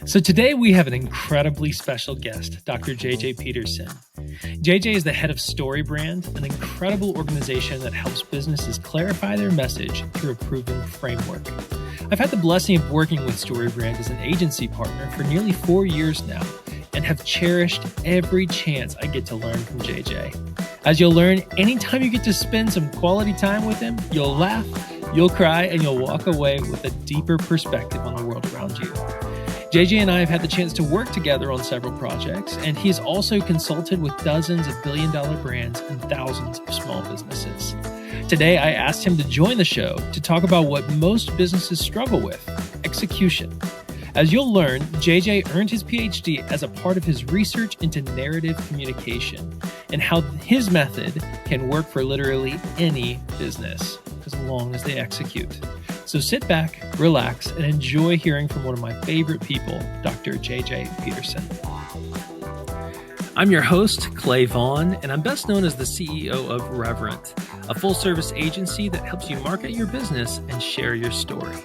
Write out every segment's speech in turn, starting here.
So today we have an incredibly special guest, Dr. JJ Peterson. JJ is the head of StoryBrand, an incredible organization that helps businesses clarify their message through a proven framework. I've had the blessing of working with StoryBrand as an agency partner for nearly 4 years now and have cherished every chance I get to learn from JJ. As you'll learn, anytime you get to spend some quality time with him, you'll laugh, you'll cry, and you'll walk away with a deeper perspective on the world around you. JJ and I have had the chance to work together on several projects, and he has also consulted with dozens of billion-dollar brands and thousands of small businesses. Today, I asked him to join the show to talk about what most businesses struggle with, execution. As you'll learn, JJ earned his Ph.D. as a part of his research into narrative communication and how his method can work for literally any business as long as they execute. So sit back, relax, and enjoy hearing from one of my favorite people, Dr. JJ Peterson. I'm your host, Clay Vaughan, and I'm best known as the CEO of Reverent, a full-service agency that helps you market your business and share your story.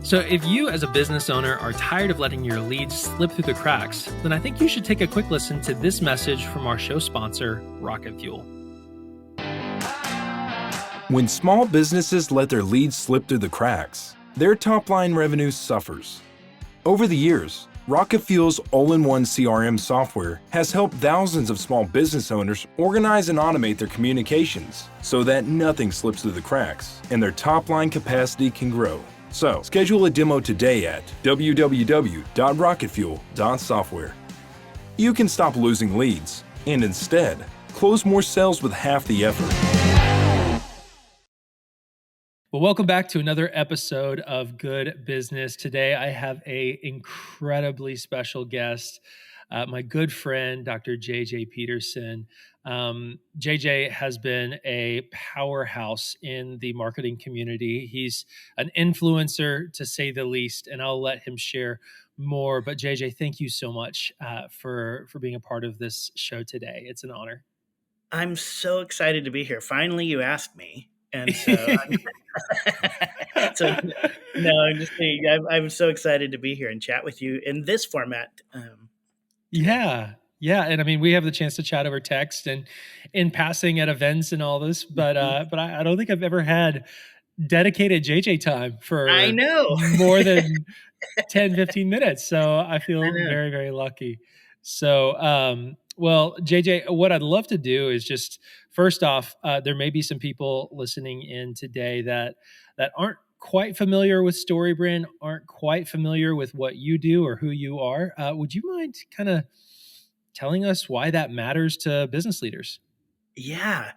So if you as a business owner are tired of letting your leads slip through the cracks, then I think you should take a quick listen to this message from our show sponsor, Rocket Fuel. When small businesses let their leads slip through the cracks, their top-line revenue suffers. Over the years, Rocket Fuel's all-in-one CRM software has helped thousands of small business owners organize and automate their communications so that nothing slips through the cracks and their top-line capacity can grow. So, schedule a demo today at www.rocketfuel.software. You can stop losing leads and instead close more sales with half the effort. Well, welcome back to another episode of Good Business. Today, I have an incredibly special guest, my good friend, Dr. JJ Peterson. JJ has been a powerhouse in the marketing community. He's an influencer, to say the least, and I'll let him share more. But JJ, thank you so much for being a part of this show today. It's an honor. I'm so excited to be here. Finally, you asked me. And so, I'm just saying, I'm so excited to be here and chat with you in this format. Yeah. And I mean, we have the chance to chat over text and in passing at events and all this, but I don't think I've ever had dedicated JJ time for more than 10, 15 minutes. So I feel very, very lucky. So, well, JJ, what I'd love to do is just, first off, there may be some people listening in today that aren't quite familiar with StoryBrand, aren't quite familiar with what you do or who you are. Would you mind kind of telling us why that matters to business leaders? Yeah.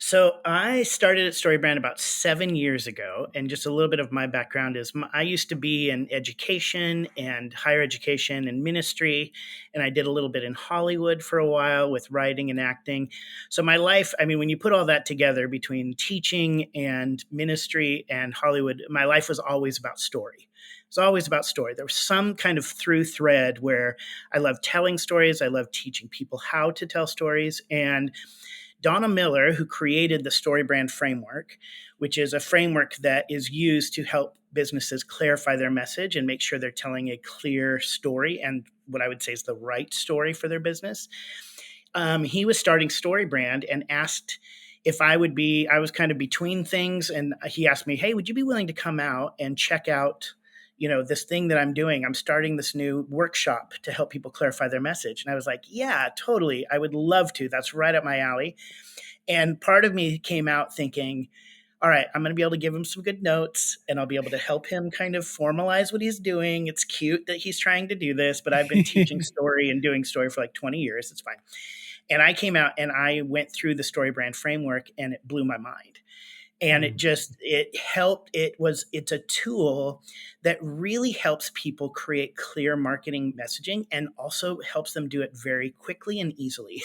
So I started at StoryBrand about 7 years ago, and just a little bit of my background is I used to be in education and higher education and ministry, and I did a little bit in Hollywood for a while with writing and acting. So my life, I mean, when you put all that together between teaching and ministry and Hollywood, my life was always about story. It's always about story. There was some kind of through thread where I love telling stories. I love teaching people how to tell stories. And Donna Miller, who created the StoryBrand framework, which is a framework that is used to help businesses clarify their message and make sure they're telling a clear story and what I would say is the right story for their business. He was starting StoryBrand and asked if I was kind of between things. And he asked me, hey, would you be willing to come out and check out this thing that I'm doing? I'm starting this new workshop to help people clarify their message. And I was like, yeah, totally. I would love to. That's right up my alley. And part of me came out thinking, all right, I'm going to be able to give him some good notes and I'll be able to help him kind of formalize what he's doing. It's cute that he's trying to do this, but I've been teaching story and doing story for like 20 years. It's fine. And I came out and I went through the StoryBrand framework and it blew my mind. And it helped. It's a tool that really helps people create clear marketing messaging and also helps them do it very quickly and easily.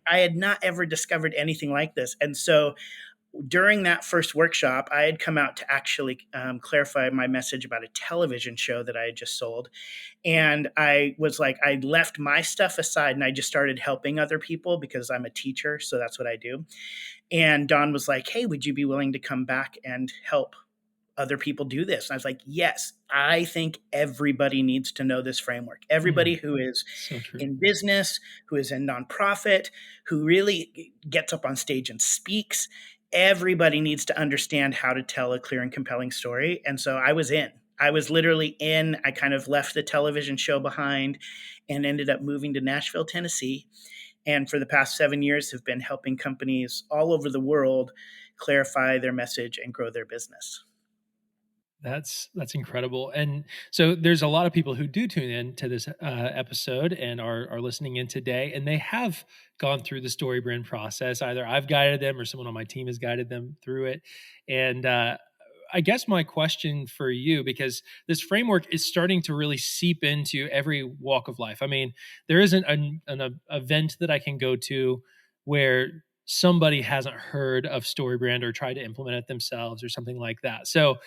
I had not ever discovered anything like this. And so during that first workshop, I had come out to actually clarify my message about a television show that I had just sold. And I was like, I left my stuff aside and I just started helping other people because I'm a teacher. So that's what I do. And Don was like, hey, would you be willing to come back and help other people do this. And I was like, yes, I think everybody needs to know this framework. Everybody Mm, who is so true. in business, who is in nonprofit, who really gets up on stage and speaks, everybody needs to understand how to tell a clear and compelling story. And so I was in. I was literally in. I kind of left the television show behind and ended up moving to Nashville, Tennessee. And for the past 7 years, have been helping companies all over the world clarify their message and grow their business. That's incredible. And so there's a lot of people who do tune in to this episode and are listening in today, and they have gone through the story brand process. Either I've guided them or someone on my team has guided them through it. And I guess my question for you, because this framework is starting to really seep into every walk of life. I mean, there isn't an event that I can go to where somebody hasn't heard of StoryBrand or tried to implement it themselves or something like that. So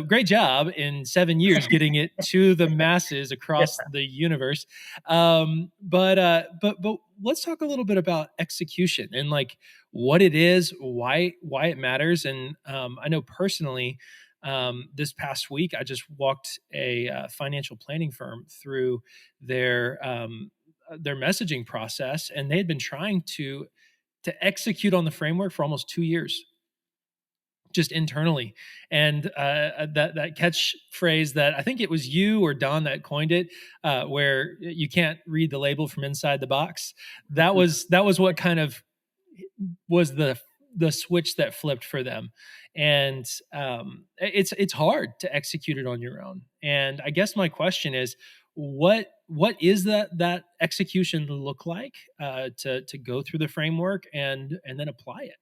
great job in 7 years getting it to the masses across the universe. But let's talk a little bit about execution and like what it is, why it matters. And I know personally, this past week I just walked a financial planning firm through their messaging process, and they had been trying to execute on the framework for almost 2 years, just internally. And that catchphrase that I think it was you or Don that coined it, where you can't read the label from inside the box. That was what kind of was the switch that flipped for them. And it's hard to execute it on your own. And I guess my question is, what is that execution look like, to go through the framework and then apply it?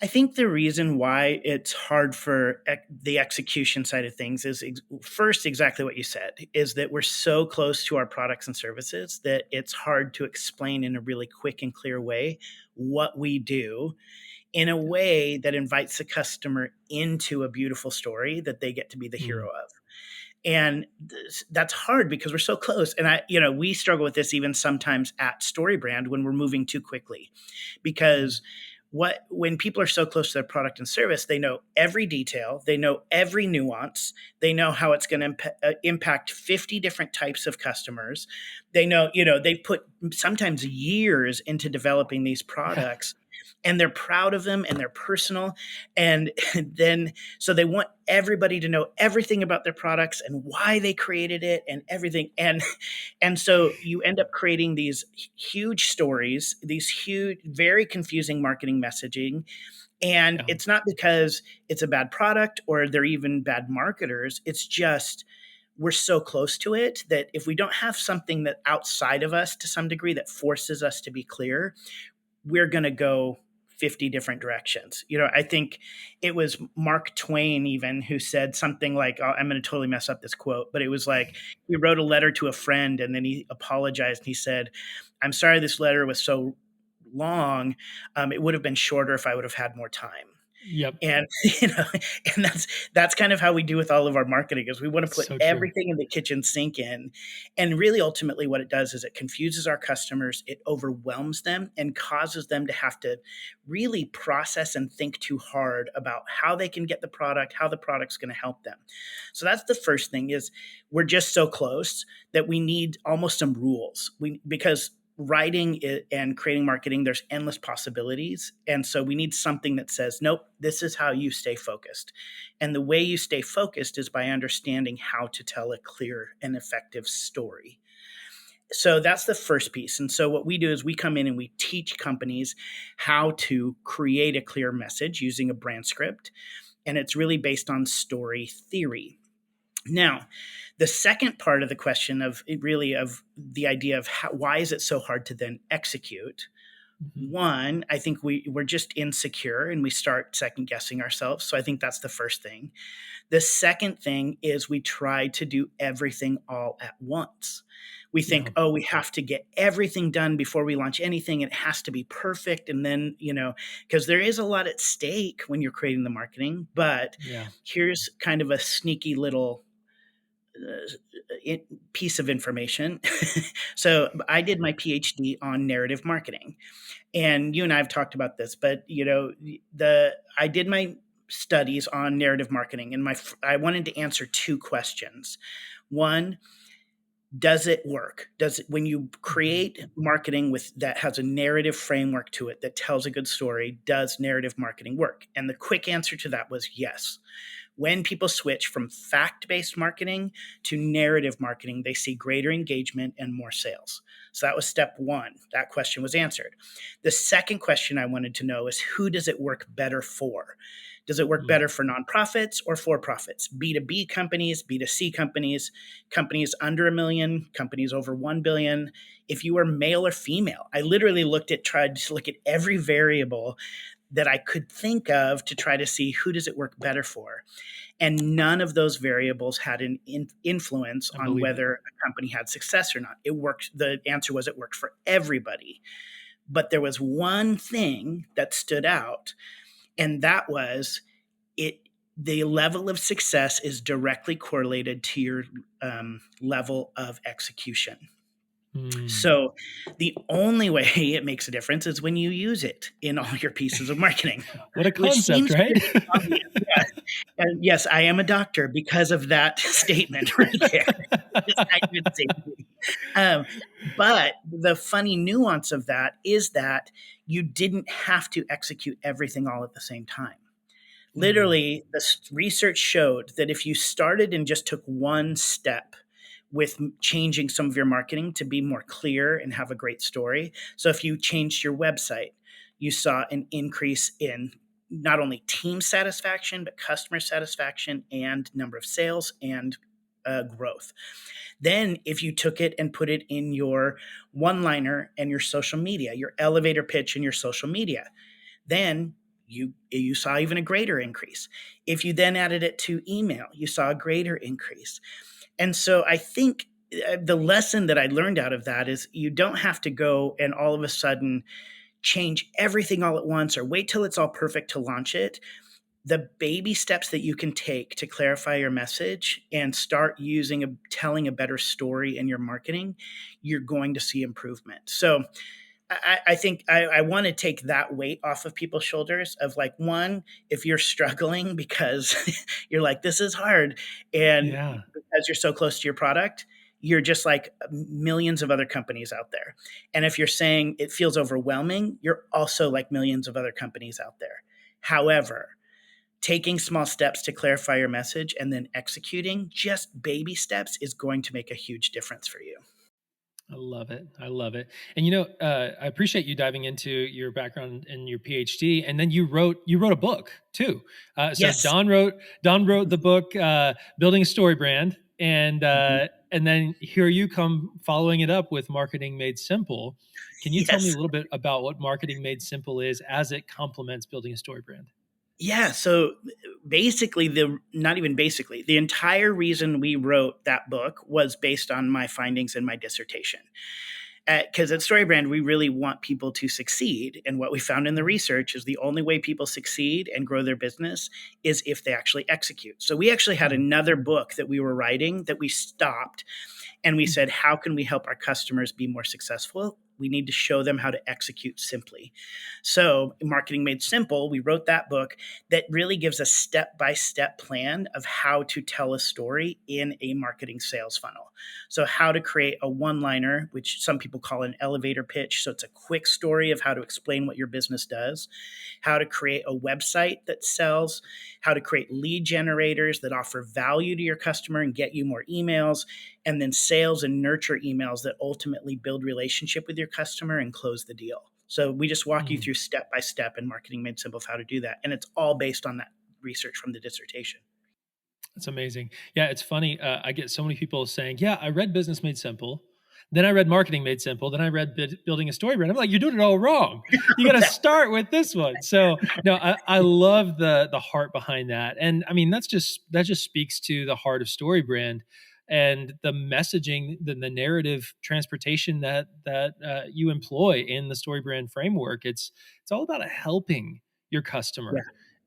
I think the reason why it's hard for the execution side of things is first exactly what you said, is that we're so close to our products and services that it's hard to explain in a really quick and clear way what we do in a way that invites the customer into a beautiful story that they get to be the Mm, hero of. And that's hard because we're so close. And we struggle with this even sometimes at StoryBrand when we're moving too quickly, mm, because when people are so close to their product and service, they know every detail, they know every nuance, they know how it's going to impact 50 different types of customers. They know, they put sometimes years into developing these yeah. products, and they're proud of them and they're personal. And then, so they want everybody to know everything about their products and why they created it and everything. And so you end up creating these huge stories, these huge, very confusing marketing messaging. And Yeah. it's not because it's a bad product or they're even bad marketers. It's just we're so close to it that if we don't have something that outside of us to some degree that forces us to be clear, we're going to go 50 different directions. I think it was Mark Twain even who said something like, oh, I'm going to totally mess up this quote, but it was like he wrote a letter to a friend and then he apologized. And he said, I'm sorry this letter was so long. It would have been shorter if I would have had more time. Yep. And and that's kind of how we do with all of our marketing, is we want to put So true. everything in the kitchen sink in. And really ultimately what it does is it confuses our customers, it overwhelms them and causes them to have to really process and think too hard about how they can get the product, how the product's going to help them. So that's the first thing, is we're just so close that we need almost some rules. Because writing and creating marketing, there's endless possibilities. And so we need something that says, nope, this is how you stay focused. And the way you stay focused is by understanding how to tell a clear and effective story. So that's the first piece. And so what we do is we come in and we teach companies how to create a clear message using a brand script. And it's really based on story theory. Now, the second part of the question of the idea of why is it so hard to then execute? Mhm. One, I think we're just insecure and we start second guessing ourselves. So I think that's the first thing. The second thing is we try to do everything all at once. We Yeah. think, oh, we have to get everything done before we launch anything. It has to be perfect. And then, because there is a lot at stake when you're creating the marketing. But Yeah. here's kind of a sneaky little piece of information. So I did my PhD on narrative marketing, and you and I have talked about this. But I did my studies on narrative marketing, and I wanted to answer two questions. One, does it work? When you create marketing that has a narrative framework to it that tells a good story, does narrative marketing work? And the quick answer to that was yes. When people switch from fact-based marketing to narrative marketing, they see greater engagement and more sales. So that was step one. That question was answered. The second question I wanted to know is, who does it work better for? Does it work better for nonprofits or for-profits? B2B companies, B2C companies, companies under $1 million, companies over $1 billion. If you are male or female, I literally tried to look at every variable that I could think of to try to see who does it work better for. And none of those variables had an influence on whether a company had success or not. It worked. The answer was it worked for everybody. But there was one thing that stood out, and that was the level of success is directly correlated to your level of execution. So the only way it makes a difference is when you use it in all your pieces of marketing. What a concept, right? Yeah. And yes, I am a doctor because of that statement right there. But the funny nuance of that is that you didn't have to execute everything all at the same time. Literally, the research showed that if you started and just took one step with changing some of your marketing to be more clear and have a great story. So if you changed your website, you saw an increase in not only team satisfaction, but customer satisfaction and number of sales and growth. Then if you took it and put it in your one-liner and your social media, your elevator pitch in your social media, then you saw even a greater increase. If you then added it to email, you saw a greater increase. And so I think the lesson that I learned out of that is you don't have to go and all of a sudden change everything all at once or wait till it's all perfect to launch it. The baby steps that you can take to clarify your message and start telling a better story in your marketing, you're going to see improvement. So I think I want to take that weight off of people's shoulders of like, one, if you're struggling because you're like, this is hard. And because you're so close to your product, you're just like millions of other companies out there. And if you're saying it feels overwhelming, you're also like millions of other companies out there. However, taking small steps to clarify your message and then executing just baby steps is going to make a huge difference for you. I love it. I love it. And I appreciate you diving into your background and your PhD, and then you wrote a book too. Yes. Don wrote the book, Building a StoryBrand, and then here you come following it up with Marketing Made Simple. Can you tell me a little bit about what Marketing Made Simple is as it complements Building a StoryBrand? Yeah. So basically, the entire reason we wrote that book was based on my findings in my dissertation. Because at StoryBrand, we really want people to succeed. And what we found in the research is the only way people succeed and grow their business is if they actually execute. So we actually had another book that we were writing that we stopped. And we said, how can we help our customers be more successful? We need to show them how to execute simply. So Marketing Made Simple, we wrote that book that really gives a step-by-step plan of how to tell a story in a marketing sales funnel. So how to create a one-liner, which some people call an elevator pitch. So it's a quick story of how to explain what your business does, how to create a website that sells, how to create lead generators that offer value to your customer and get you more emails, and then sales and nurture emails that ultimately build relationship with your customer and close the deal. So we just walk you through step by step in Marketing Made Simple of how to do that. And it's all based on that research from the dissertation. That's amazing. Yeah, it's funny. I get so many people saying, yeah, I read Business Made Simple. Then I read Marketing Made Simple. Then I read Building a StoryBrand. I'm like, you're doing it all wrong. You got to start with this one. So no, I love the heart behind that. And I mean, that just speaks to the heart of StoryBrand and the messaging, the narrative transportation that you employ in the StoryBrand framework. It's all about helping your customer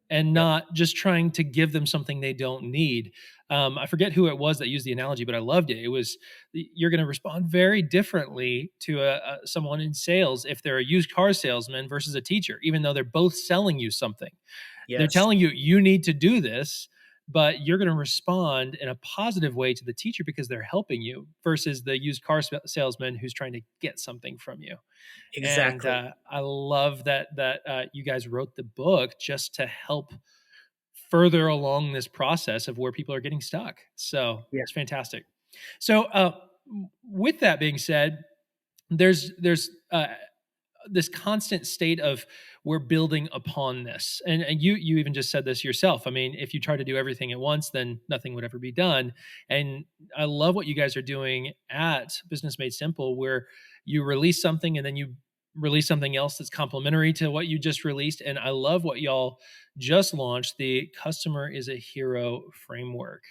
and not just trying to give them something they don't need. I forget who it was that used the analogy, but I loved it. It was, you're going to respond very differently to someone in sales if they're a used car salesman versus a teacher, even though they're both selling you something. They're Yes. telling you, you need to do this, but you're going to respond in a positive way to the teacher because they're helping you versus the used car salesman who's trying to get something from you. And Exactly. I love that you guys wrote the book just to help further along this process of where people are getting stuck. So Yeah. it's fantastic. So with that being said, there's this constant state of we're building upon this, and you even just said this yourself. I mean, if you try to do everything at once, then nothing would ever be done. And I love what you guys are doing at Business Made Simple, where you release something and then you release something else that's complementary to what you just released. And I love what y'all just launched, the Customer is a Hero framework.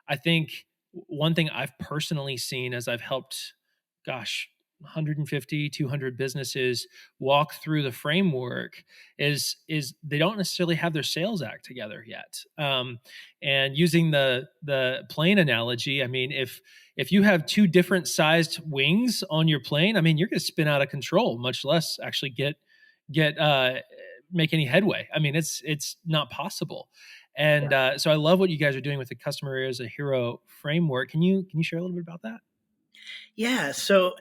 I think one thing I've personally seen as I've helped, gosh, 150 200 businesses walk through the framework is they don't necessarily have their sales act together yet. And using the plane analogy, I mean, if you have two different sized wings on your plane, I mean, you're going to spin out of control, much less actually get make any headway. I mean, it's not possible. And Yeah. so I love what you guys are doing with the Customer as a Hero framework. Can you share a little bit about that? Yeah. So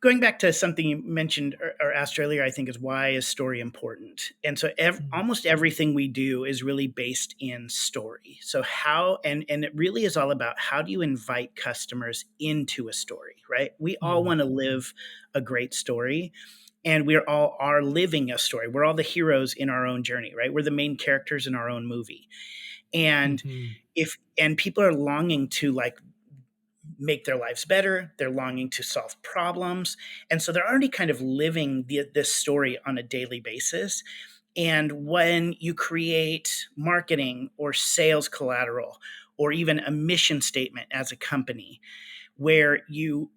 going back to something you mentioned or asked earlier, I think is why is story important? And so Mm, almost everything we do is really based in story. So how and it really is all about how do you invite customers into a story, right? We all mm, want to live a great story, and we're all are living a story. We're all the heroes in our own journey, right? We're the main characters in our own movie. And mhm, if and people are longing to like make their lives better. They're longing to solve problems. And so they're already kind of living this story on a daily basis. And when you create marketing or sales collateral or even a mission statement as a company where you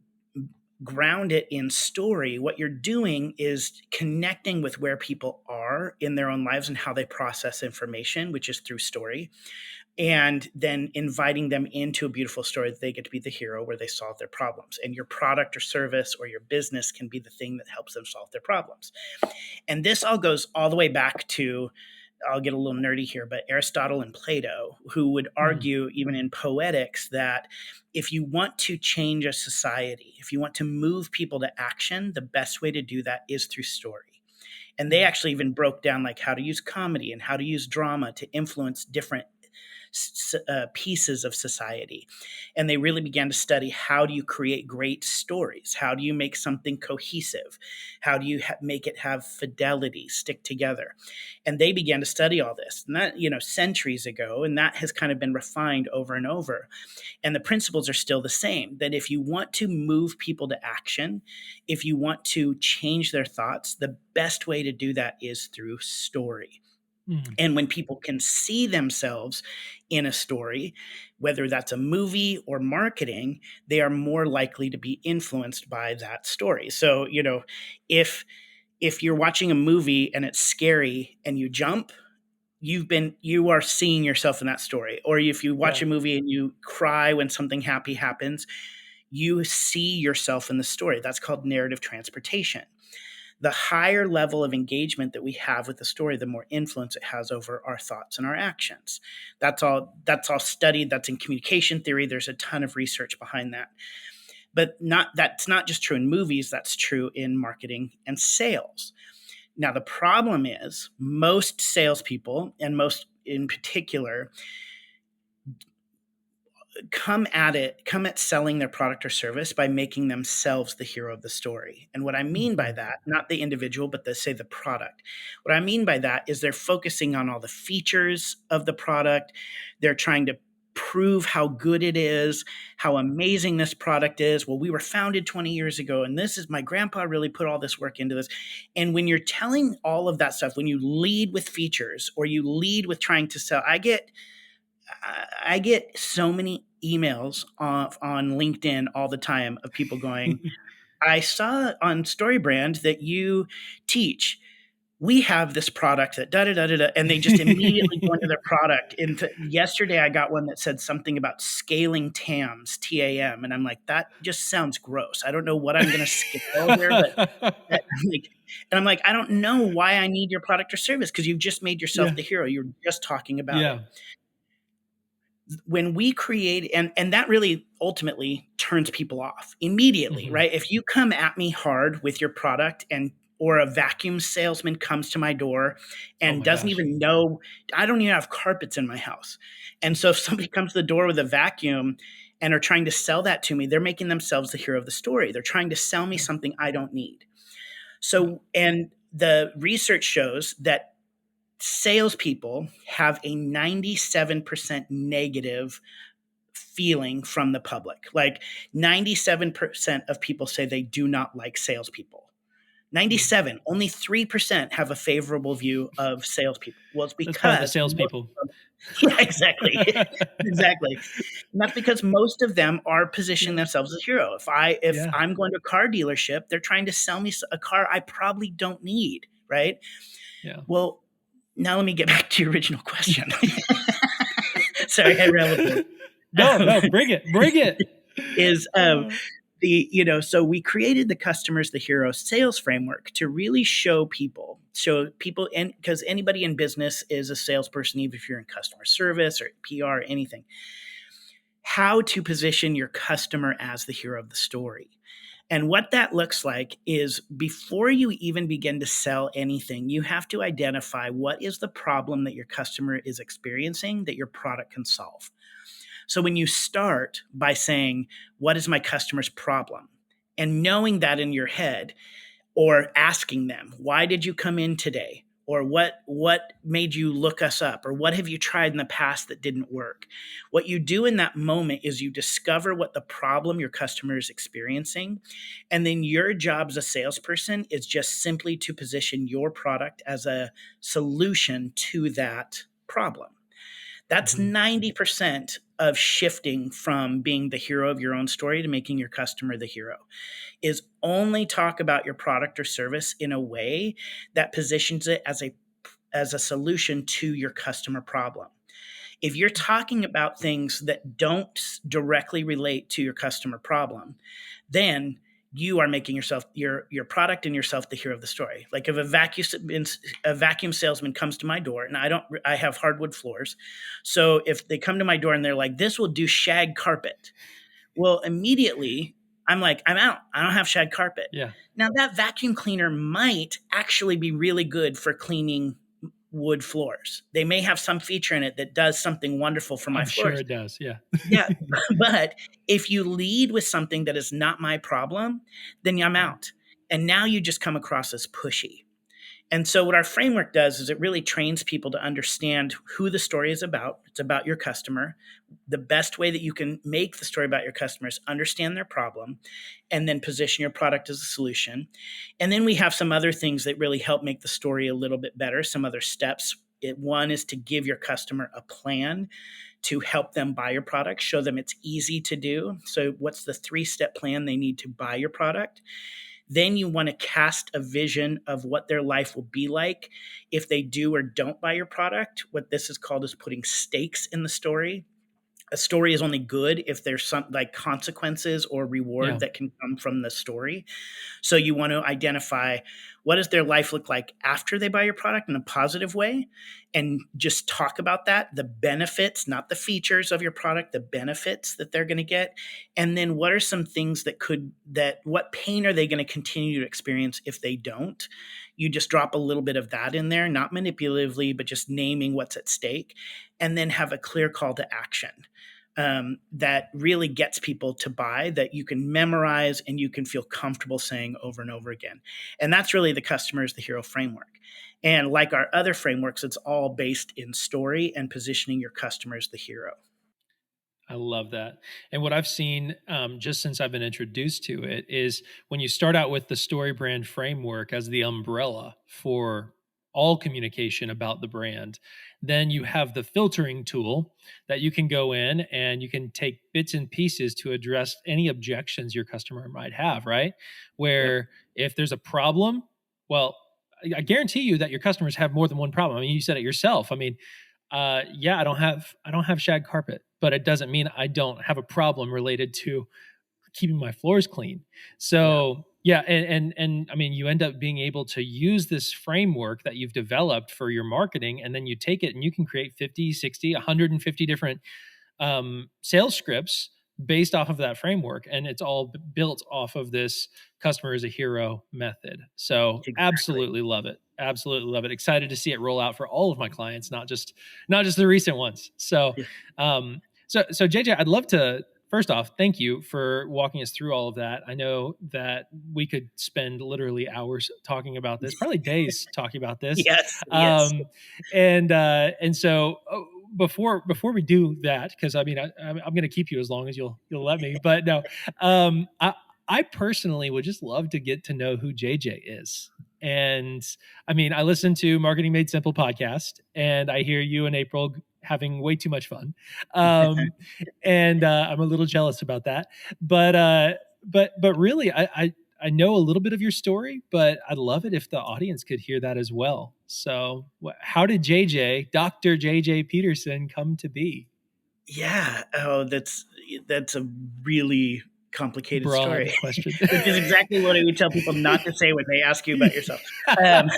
ground it in story, what you're doing is connecting with where people are in their own lives and how they process information, which is through story, and then inviting them into a beautiful story that they get to be the hero where they solve their problems. And your product or service or your business can be the thing that helps them solve their problems. And this all goes all the way back to, I'll get a little nerdy here, but Aristotle and Plato, who would mm, argue, even in poetics, that if you want to change a society, if you want to move people to action, the best way to do that is through story. And they mm, actually even broke down like how to use comedy and how to use drama to influence different pieces of society. And they really began to study how do you create great stories? How do you make something cohesive? How do you make it have fidelity, stick together? And they began to study all this, and that, centuries ago, and that has kind of been refined over and over. And the principles are still the same, that if you want to move people to action, if you want to change their thoughts, the best way to do that is through story. mm, And when people can see themselves in a story, whether that's a movie or marketing, they are more likely to be influenced by that story. So, if you're watching a movie and it's scary and you jump, you are seeing yourself in that story. Or if you watch yeah. a movie and you cry when something happy happens, you see yourself in the story. That's called narrative transportation. The higher level of engagement that we have with the story, the more influence it has over our thoughts and our actions. That's all studied. That's in communication theory. There's a ton of research behind that. But that's not just true in movies, that's true in marketing and sales. Now, the problem is most salespeople, and most in particular, come at selling their product or service by making themselves the hero of the story. And what I mean by Mhm, that, not the individual, but the product. What I mean by that is they're focusing on all the features of the product. They're trying to prove how good it is, how amazing this product is. Well, we were founded 20 years ago, and this is my grandpa really put all this work into this. And when you're telling all of that stuff, when you lead with features or you lead with trying to sell, I get so many emails on LinkedIn all the time of people going, I saw on StoryBrand that you teach. We have this product that da da da da da, and they just immediately go into their product. And yesterday, I got one that said something about scaling TAMs, TAM, and I'm like, that just sounds gross. I don't know what I'm going to scale here, but that, like, And I'm like, I don't know why I need your product or service because you've just made yourself Yeah. the hero. You're just talking about it. Yeah. When we create, and that really ultimately turns people off immediately, right? If you come at me hard with your product or a vacuum salesman comes to my door Oh and my doesn't gosh. even know, I don't even have carpets in my house. And so if somebody comes to the door with a vacuum and are trying to sell that to me, they're making themselves the hero of the story. They're trying to sell me something I don't need. Yeah. So, and the research shows that salespeople have a 97% negative feeling from the public. Like 97% of people say they do not like salespeople. 97, only 3% have a favorable view of salespeople. Well, it's That's probably the because most salespeople. of them, yeah, exactly. Exactly. And that's because most of them are positioning Yeah. themselves as a hero. If Yeah. I'm going to a car dealership, they're trying to sell me a car I probably don't need, right? Yeah. Well, now let me get back to your original question. Sorry, I rambled. No, bring it. Bring it. Is so we created the customers the hero sales framework to really show people, and because anybody in business is a salesperson, even if you're in customer service or PR or anything, how to position your customer as the hero of the story. And what that looks like is before you even begin to sell anything, you have to identify what is the problem that your customer is experiencing that your product can solve. So when you start by saying, what is my customer's problem? And knowing that in your head, or asking them, why did you come in today? Or what made you look us up? Or what have you tried in the past that didn't work? What you do in that moment is you discover what the problem your customer is experiencing. And then your job as a salesperson is just simply to position your product as a solution to that problem. That's 90% of shifting from being the hero of your own story to making your customer the hero, is only talk about your product or service in a way that positions it as a solution to your customer problem. If you're talking about things that don't directly relate to your customer problem, then you are making yourself your product and yourself the hero of the story. Like if a vacuum salesman comes to my door, and I have hardwood floors, so if they come to my door and they're like, "This will do shag carpet," well, immediately I'm like, I'm out. I don't have shag carpet. Yeah. Now that vacuum cleaner might actually be really good for cleaning wood floors. They may have some feature in it that does something wonderful for my I'm sure floors. it does. Yeah. Yeah, but if you lead with something that is not my problem, then I'm out. And now you just come across as pushy. And so what our framework does is it really trains people to understand who the story is about. It's about your customer. The best way that you can make the story about your customer is understand their problem and then position your product as a solution. And then we have some other things that really help make the story a little bit better, some other steps. One is to give your customer a plan to help them buy your product, show them it's easy to do. So what's the 3-step plan they need to buy your product? Then you want to cast a vision of what their life will be like if they do or don't buy your product. What this is called is putting stakes in the story. A story is only good if there's some like consequences or reward Yeah. that can come from the story. So you want to identify what does their life look like after they buy your product in a positive way, and just talk about that, the benefits, not the features of your product, the benefits that they're going to get. And then what are some things what pain are they going to continue to experience if they don't? You just drop a little bit of that in there, not manipulatively, but just naming what's at stake, and then have a clear call to action. That really gets people to buy, that you can memorize and you can feel comfortable saying over and over again. And that's really the customer is the hero framework. And like our other frameworks, it's all based in story and positioning your customer as the hero. I love that. And what I've seen just since I've been introduced to it is when you start out with the StoryBrand framework as the umbrella for all communication about the brand, then you have the filtering tool that you can go in and you can take bits and pieces to address any objections your customer might have, right? Where if there's a problem, well, I guarantee you that your customers have more than one problem. I mean, you said it yourself. I mean, yeah, I don't have shag carpet, but it doesn't mean I don't have a problem related to keeping my floors clean. So, Yeah, and I mean, you end up being able to use this framework that you've developed for your marketing, and then you take it and you can create 50, 60, 150 different sales scripts based off of that framework, and it's all built off of this customer is a hero method. So Exactly. absolutely love it. Absolutely love it. Excited to see it roll out for all of my clients, not just the recent ones. So Yeah. so JJ, I'd love to first off thank you for walking us through all of that. I know that we could spend literally hours talking about this, probably days talking about this. Yes. Yes. Um, and so before we do that, because I mean I'm going to keep you as long as you'll let me, but no, I personally would just love to get to know who JJ is. And I mean, I listen to Marketing Made Simple podcast, and I hear you and April having way too much fun, and I'm a little jealous about that. But really, I know a little bit of your story, but I'd love it if the audience could hear that as well. So, how did Dr. JJ Peterson, come to be? Yeah. Oh, that's a really complicated story, Broad question. which is exactly what I would tell people not to say when they ask you about yourself. Um,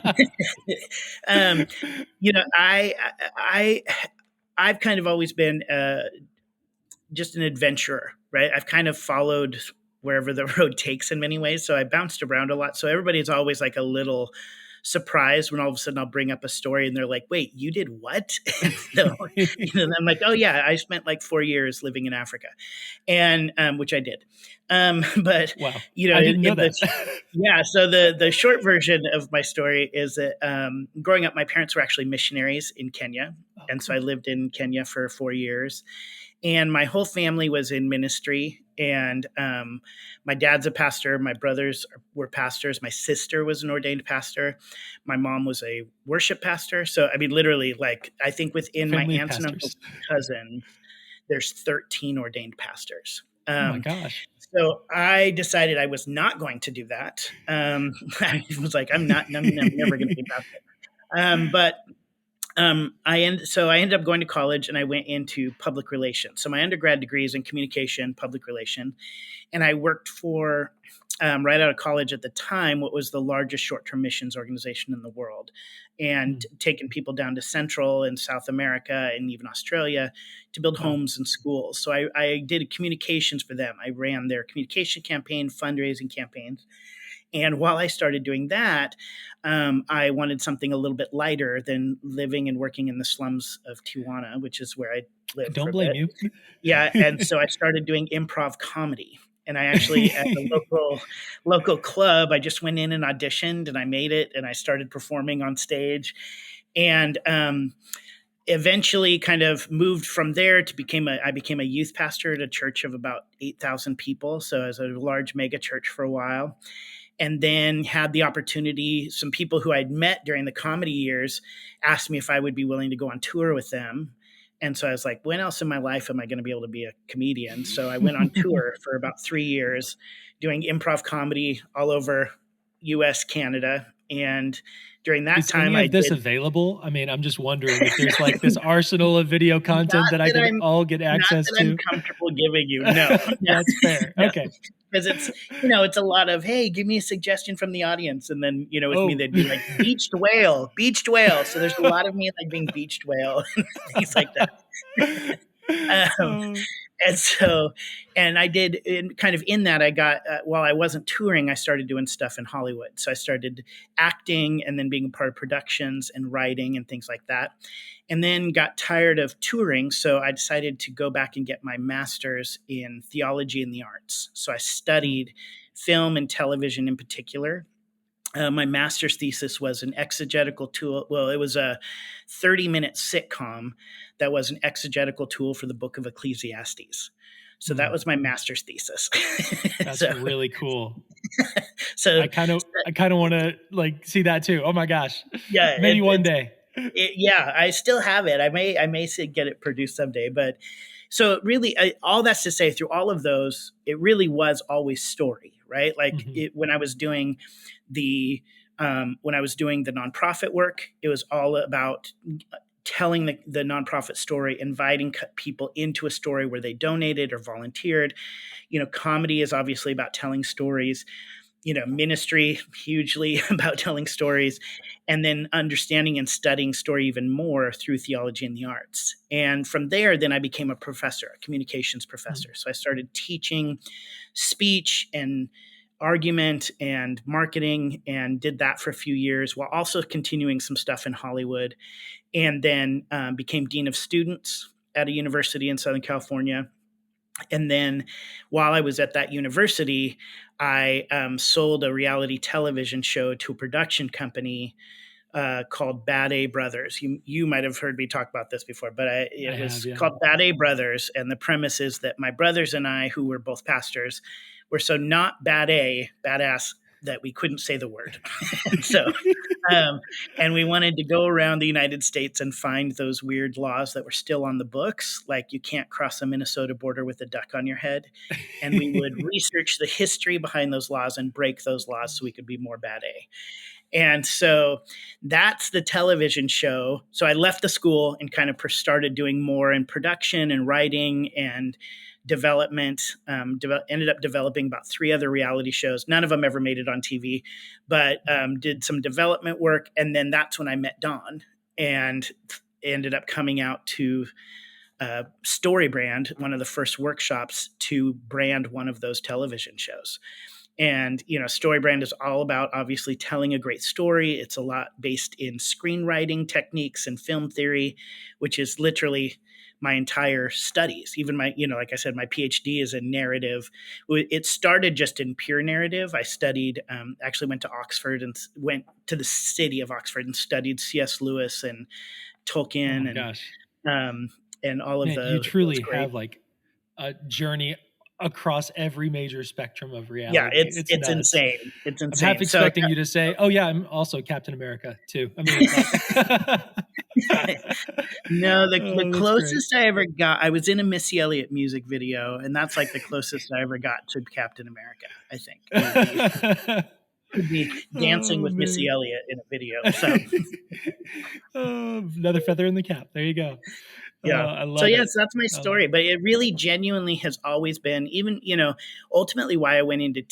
um, I've kind of always been just an adventurer, right? I've kind of followed wherever the road takes in many ways. So I bounced around a lot. So everybody's always like a little surprised when all of a sudden I'll bring up a story and they're like, wait, you did what? And so, I'm like, oh yeah, I spent like 4 years living in Africa, and which I did. But Wow, I didn't know that. yeah. So the short version of my story is that growing up, my parents were actually missionaries in Kenya. Oh, And so cool. I lived in Kenya for 4 years, and my whole family was in ministry. And my dad's a pastor. My brothers were pastors. My sister was an ordained pastor. My mom was a worship pastor. So, I mean, literally, like, I think within my Family of aunts and uncles pastors. and cousins, there's 13 ordained pastors. Oh my gosh. So I decided I was not going to do that. I was like, I'm never going to be a pastor. But I ended up going to college, and I went into public relations. So my undergrad degree is in communication, public relation, and I worked for right out of college at the time what was the largest short-term missions organization in the world, and taking people down to Central and South America and even Australia to build Wow. homes and schools. So I did communications for them. I ran their communication campaign, fundraising campaigns. And while I started doing that, I wanted something a little bit lighter than living and working in the slums of Tijuana, which is where I I lived for don't a blame bit. you. Yeah, and so I started doing improv comedy. And I actually, at the local club, I just went in and auditioned, and I made it, and I started performing on stage, and eventually kind of moved from there to I became a youth pastor at a church of about 8,000 people. So I was a large mega church for a while, and then had the opportunity. Some people who I'd met during the comedy years asked me if I would be willing to go on tour with them. And so I was like, when else in my life am I going to be able to be a comedian? So I went on tour for about 3 years doing improv comedy all over US, Canada. And during that Is time, any I of this did available? I mean, I'm just wondering if there's like this arsenal of video content not that I that could I'm all get not access that I'm to. comfortable giving you. No, no, That's fair. no. Okay. Because it's a lot of, hey, give me a suggestion from the audience. And then, with me, Oh. they'd be like, beached whale, beached whale. So there's a lot of me like being beached whale and things like that. Um, Oh. and so, and I did kind of in that I got, while I wasn't touring, I started doing stuff in Hollywood. So I started acting and then being a part of productions and writing and things like that. And then got tired of touring. So I decided to go back and get my master's in theology and the arts. So I studied film and television in particular. My master's thesis was an exegetical tool. Well, it was a 30-minute sitcom that was an exegetical tool for the book of Ecclesiastes. So that was my master's thesis. That's really cool. So I kind of want to like see that too. Oh my gosh. yeah, Maybe one day. yeah, I still have it. I may get it produced someday, but so really, all that's to say, through all of those, it really was always story, right? Like Mhm. when I was doing the nonprofit work, it was all about telling the nonprofit story, inviting people into a story where they donated or volunteered. Comedy is obviously about telling stories. Ministry hugely about telling stories, and then understanding and studying story even more through theology and the arts. And from there, then I became a professor, a communications professor. So I started teaching speech and argument and marketing, and did that for a few years while also continuing some stuff in Hollywood. And then became dean of students at a university in Southern California. And then while I was at that university, I sold a reality television show to a production company called Bad A Brothers. You might have heard me talk about this before, but I it have, was yeah. called Bad A Brothers. And the premise is that my brothers and I, who were both pastors, were so not badass, that we couldn't say the word. so um, and we wanted to go around the United States and find those weird laws that were still on the books, like you can't cross a Minnesota border with a duck on your head. And we would research the history behind those laws and break those laws so we could be more bad A. And so that's the television show. So I left the school and kind of started doing more in production and writing and development. Ended up developing about 3 other reality shows. None of them ever made it on TV, but did some development work. And then that's when I met Dawn and ended up coming out to StoryBrand, one of the first workshops to brand one of those television shows. And, StoryBrand is all about obviously telling a great story. It's a lot based in screenwriting techniques and film theory, which is literally my entire studies. Even my, like I said, my PhD is in narrative. It started just in pure narrative. I studied, actually went to Oxford and went to the city of Oxford and studied C.S. Lewis and Oh my Tolkien gosh. and all of Man, you those truly great. have like a journey across every major spectrum of Yeah, reality. it's It's it's nuts. insane. It's I'm half insane. So expecting you to say, "Oh yeah, I'm also Captain America too." I mean, like, no, the oh, that's great. closest I ever got, I was in a Missy Elliott music video, and that's like the closest I ever got to Captain America. I think would be dancing Oh with Missy man. Elliott in a video. So Oh, another feather in the cap. There you go. yeah. I So love it. yes, that's my I love story. But it really genuinely has always been, even, ultimately why I went into,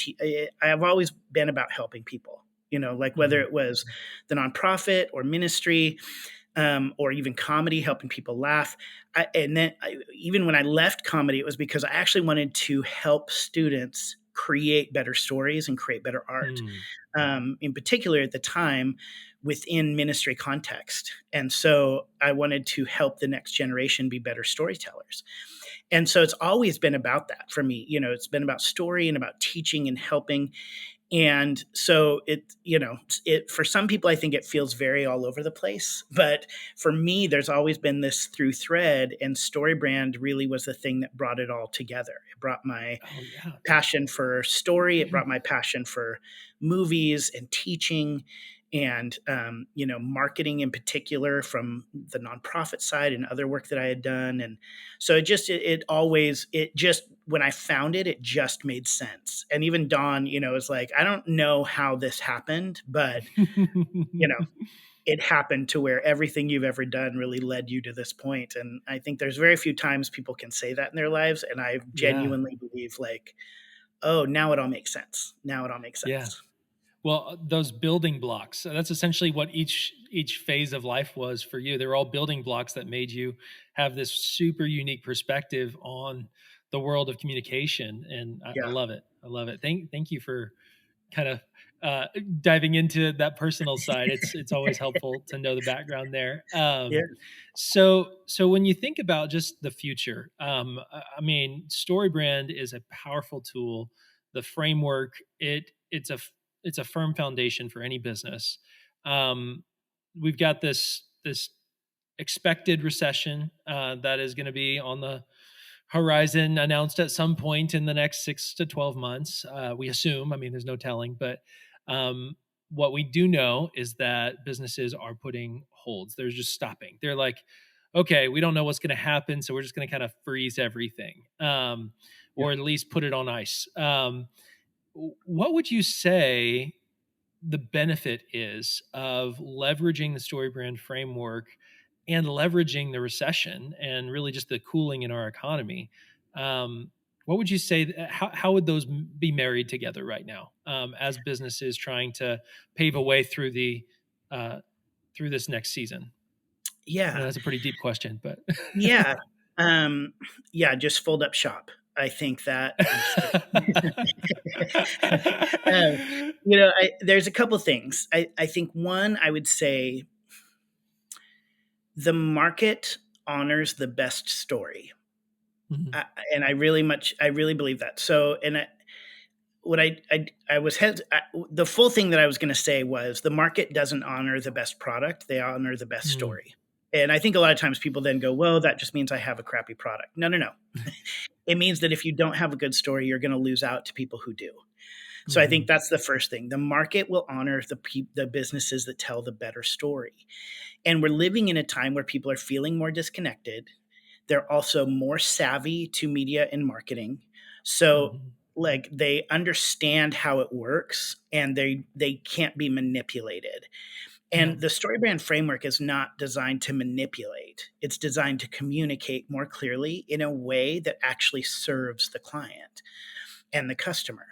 I have always been about helping people, like it. whether Mhm. it was the nonprofit or ministry, or even comedy, helping people laugh. Even when I left comedy, it was because I actually wanted to help students create better stories and create better art, Mm. in particular at the time within ministry context. And so I wanted to help the next generation be better storytellers. And so it's always been about that for me. It's been about story and about teaching and helping. And so it for some people, I think it feels very all over the place. But for me, there's always been this through thread, and StoryBrand really was the thing that brought it all together. It brought my Oh yeah. passion for story. It brought my passion for movies and teaching and marketing in particular from the nonprofit side and other work that I had done. And so it just when I found it, it just made sense. And even Dawn, is like, I don't know how this happened, but you know, it happened to where everything you've ever done really led you to this point. And I think there's very few times people can say that in their lives. And I Yeah. genuinely believe, like, oh, now it all makes sense. Now it all makes Yeah. sense. Well, those building blocks, that's essentially what each phase of life was for you. They were all building blocks that made you have this super unique perspective on the world of communication. And I Yeah. love it. I love it. Thank you for kind of diving into that personal side. It's always helpful to know the background there. Yeah. So when you think about just the future, I mean, StoryBrand is a powerful tool. The framework, it's a firm foundation for any business. Um, we've got this expected recession that is going to be on the horizon, announced at some point in the next 6 to 12 months. We assume. I mean, there's no telling, but um, what we do know is that businesses are putting holds. They're just stopping. They're like, okay, we don't know what's going to happen, so we're just going to kind of freeze everything, Yeah. or at least put it on ice. What would you say the benefit is of leveraging the StoryBrand framework and leveraging the recession and really just the cooling in our economy? Um, What would you say? How would those be married together right now, as businesses trying to pave a way through the through this next season? I know Yeah. that's a pretty deep question, but Yeah. Um, yeah, just fold up shop. I think that I'm just kidding. Um, there's a couple things. I think one, I would say the market honors the best story. Mhm, I, and I really believe that. So, and I, what I was the full thing that I was going to say was the market doesn't honor the best product; they honor the best mm, story. And I think a lot of times people then go, "Well, that just means I have a crappy product." No, no, no. It means that if you don't have a good story, you're going to lose out to people who do. So I think mhm, that's the first thing. The market will honor the businesses that tell the better story. And we're living in a time where people are feeling more disconnected. They're also more savvy to media and marketing. So mhm. like they understand how it works and they can't be manipulated. Yeah. And the StoryBrand framework is not designed to manipulate. It's designed to communicate more clearly in a way that actually serves the client and the customer.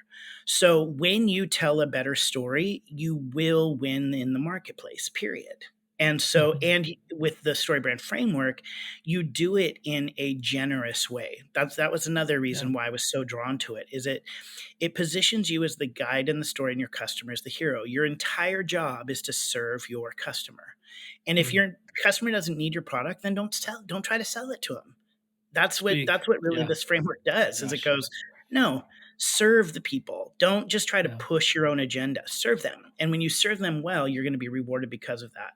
So when you tell a better story, you will win in the marketplace, period. And so, Mhm. and with the StoryBrand framework, you do it in a generous way. That was another Yeah. reason why I was so drawn to it. Is it positions you as the guide in the story and your customer as the hero. Your entire job is to serve your customer. And if Mm. your customer doesn't need your product, then don't try to sell it to them. Speak. That's what really Yeah. this framework My does is it gosh. goes, no, serve the people. Don't just try to Yeah. push your own agenda. Serve them. And when you serve them well, you're going to be rewarded because of that.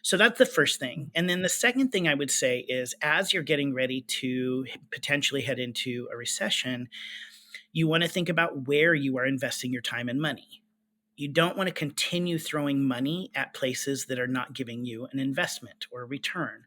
So that's the first thing. Mm, And then the second thing I would say is as you're getting ready to potentially head into a recession, you want to think about where you are investing your time and money. You don't want to continue throwing money at places that are not giving you an investment or a return,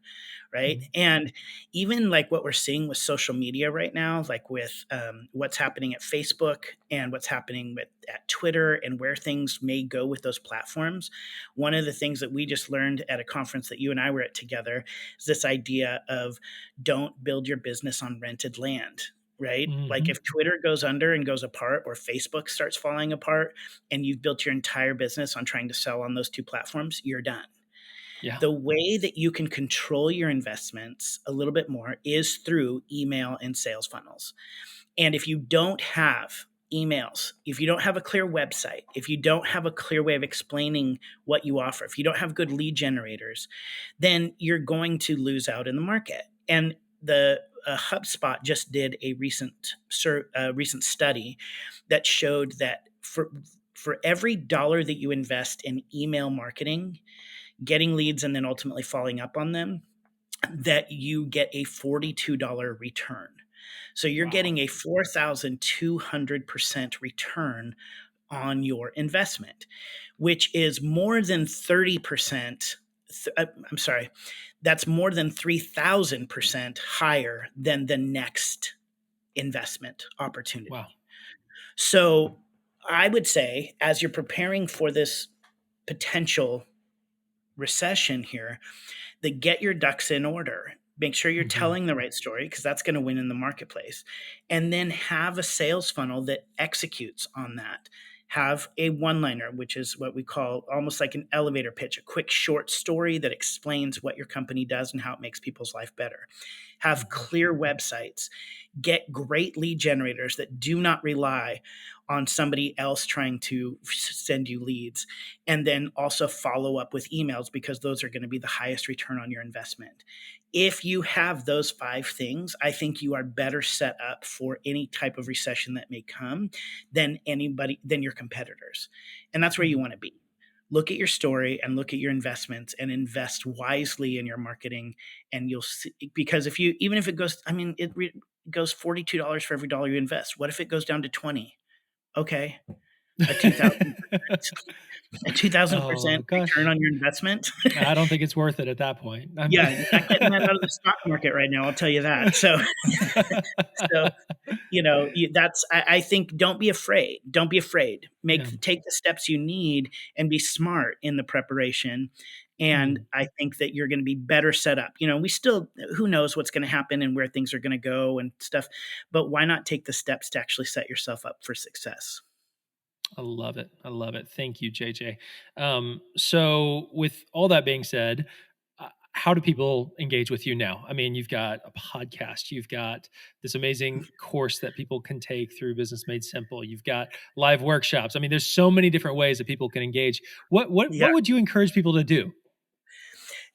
right? mm, And even like what we're seeing with social media right now, like with what's happening at Facebook and what's happening at Twitter and where things may go with those platforms. One of the things that we just learned at a conference that you and I were at together is this idea of don't build your business on rented land. Right? Like mhm. if Twitter goes under and goes apart, or Facebook starts falling apart, and you've built your entire business on trying to sell on those two platforms, you're done. Yeah. The way that you can control your investments a little bit more is through email and sales funnels. And if you don't have emails, if you don't have a clear website, if you don't have a clear way of explaining what you offer, if you don't have good lead generators, then you're going to lose out in the market. And the HubSpot just did a recent study that showed that for every dollar that you invest in email marketing, getting leads and then ultimately following up on them, that you get a $42 return. So you're Wow. getting a 4,200% return on your investment, which is more than 30%. I'm sorry, that's more than 3,000% higher than the next investment Wow. opportunity. So I would say, as you're preparing for this potential recession here, that get your ducks in order. Make sure you're Mhm. telling the right story because that's going to win in the marketplace. And then have a sales funnel that executes on that. Have a one liner, which is what we call almost like an elevator pitch, a quick short story that explains what your company does and how it makes people's life better. Have Mhm. clear websites. Get great lead generators that do not rely on somebody else trying to send you leads. And then also follow up with emails because those are going to be the highest return on your investment. If you have those five things, I think you are better set up for any type of recession that may come than your competitors. And that's where you Mhm. want to be. Look at your story and look at your investments and invest wisely in your marketing. And you'll see, because if you, even if it goes, I mean, goes $42 for every dollar you invest. What if it goes down to 20? Okay. A 2000 a 2000% Oh return gosh. on your investment. I don't think it's worth it at that point. I'm Yeah, you're not getting that out of the stock market right now, I'll tell you that. So so, I think don't be afraid. Don't be afraid. Yeah. Take the steps you need and be smart in the preparation. And I think that you're going to be better set up. We still, who knows what's going to happen and where things are going to go and stuff, but why not take the steps to actually set yourself up for success? I love it. I love it. Thank you, JJ. So with all that being said, how do people engage with you now? I mean, you've got a podcast, you've got this amazing course that people can take through Business Made Simple. You've got live workshops. I mean, there's so many different ways that people can engage. What Yeah. would you encourage people to do?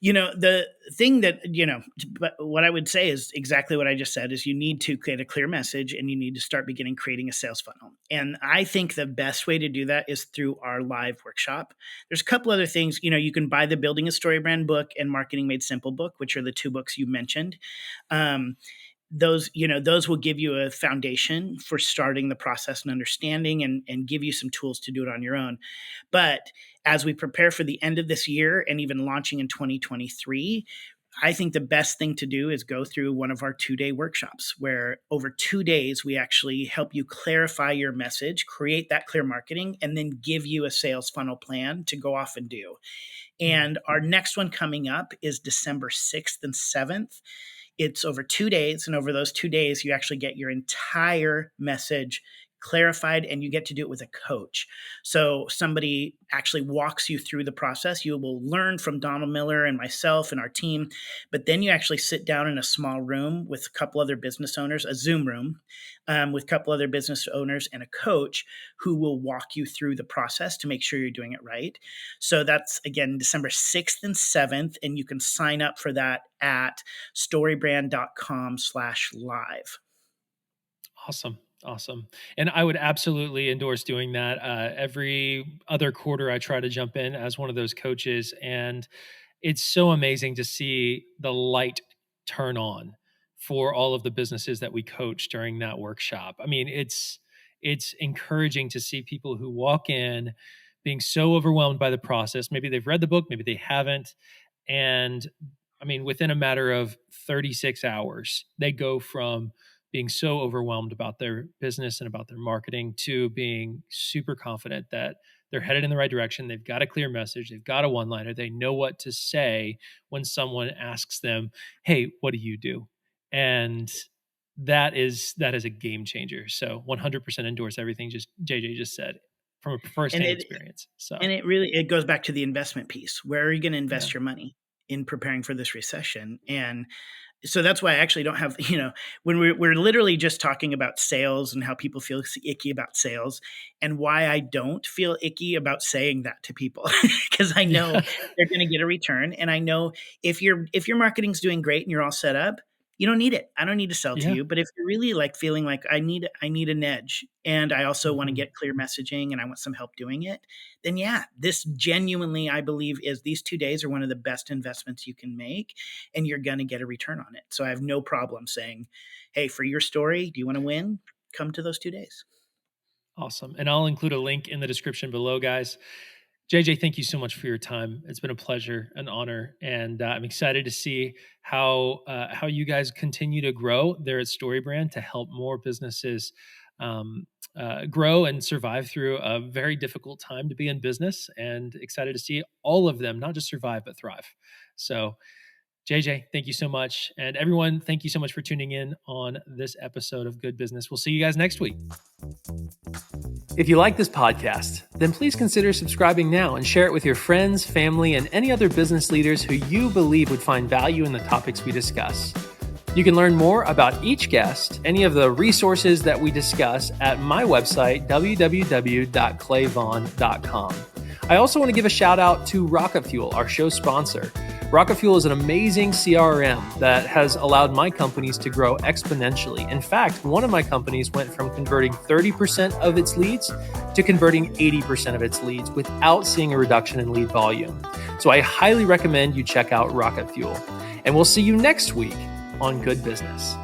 The thing that, but what I would say is exactly what I just said is you need to create a clear message and you need to start creating a sales funnel. And I think the best way to do that is through our live workshop. There's a couple other things, you can buy the Building a StoryBrand book and Marketing Made Simple book, which are the two books you mentioned. Those will give you a foundation for starting the process and understanding and give you some tools to do it on your own. But as we prepare for the end of this year and even launching in 2023, I think the best thing to do is go through one of our 2-day workshops where over 2 days, we actually help you clarify your message, create that clear marketing, and then give you a sales funnel plan to go off and do. And our next one coming up is December 6th and 7th. It's over 2 days. And over those 2 days, you actually get your entire message clarified and you get to do it with a coach. So somebody actually walks you through the process. You will learn from Donald Miller and myself and our team, but then you actually sit down in a small room with a couple other business owners, a Zoom room with a couple other business owners and a coach who will walk you through the process to make sure you're doing it right. So that's, again, December 6th and 7th, and you can sign up for that at storybrand.com/live. Awesome. And I would absolutely endorse doing that. Every other quarter, I try to jump in as one of those coaches. And it's so amazing to see the light turn on for all of the businesses that we coach during that workshop. I mean, it's encouraging to see people who walk in being so overwhelmed by the process. Maybe they've read the book, maybe they haven't. And I mean, within a matter of 36 hours, they go from being so overwhelmed about their business and about their marketing to being super confident that they're headed in the right direction. They've got a clear message. They've got a one-liner. They know what to say when someone asks them, "Hey, what do you do?" And that is a game changer. So 100% endorse everything JJ just said from a firsthand experience. So, and it goes back to the investment piece. Where are you going to invest your money in preparing for this recession? And so that's why I actually don't have, when we're literally just talking about sales and how people feel icky about sales, and why I don't feel icky about saying that to people, because I know they're going to get a return. And I know if your marketing's doing great and you're all set up, you don't need it. I don't need to sell to you. But if you're really feeling like I need an edge, and I also want to get clear messaging and I want some help doing it, then this genuinely, I believe, is these 2 days are one of the best investments you can make, and you're going to get a return on it. So I have no problem saying, hey, for your story, do you want to win? Come to those 2 days. Awesome. And I'll include a link in the description below, guys. JJ, thank you so much for your time. It's been a pleasure, an honor, and I'm excited to see how you guys continue to grow there at StoryBrand to help more businesses grow and survive through a very difficult time to be in business, and excited to see all of them not just survive but thrive. So, JJ, thank you so much. And everyone, thank you so much for tuning in on this episode of Good Business. We'll see you guys next week. If you like this podcast, then please consider subscribing now and share it with your friends, family, and any other business leaders who you believe would find value in the topics we discuss. You can learn more about each guest, any of the resources that we discuss at my website, www.clayvaughan.com. I also want to give a shout out to Rocket Fuel, our show sponsor. Rocket Fuel is an amazing CRM that has allowed my companies to grow exponentially. In fact, one of my companies went from converting 30% of its leads to converting 80% of its leads without seeing a reduction in lead volume. So I highly recommend you check out Rocket Fuel. And we'll see you next week on Good Business.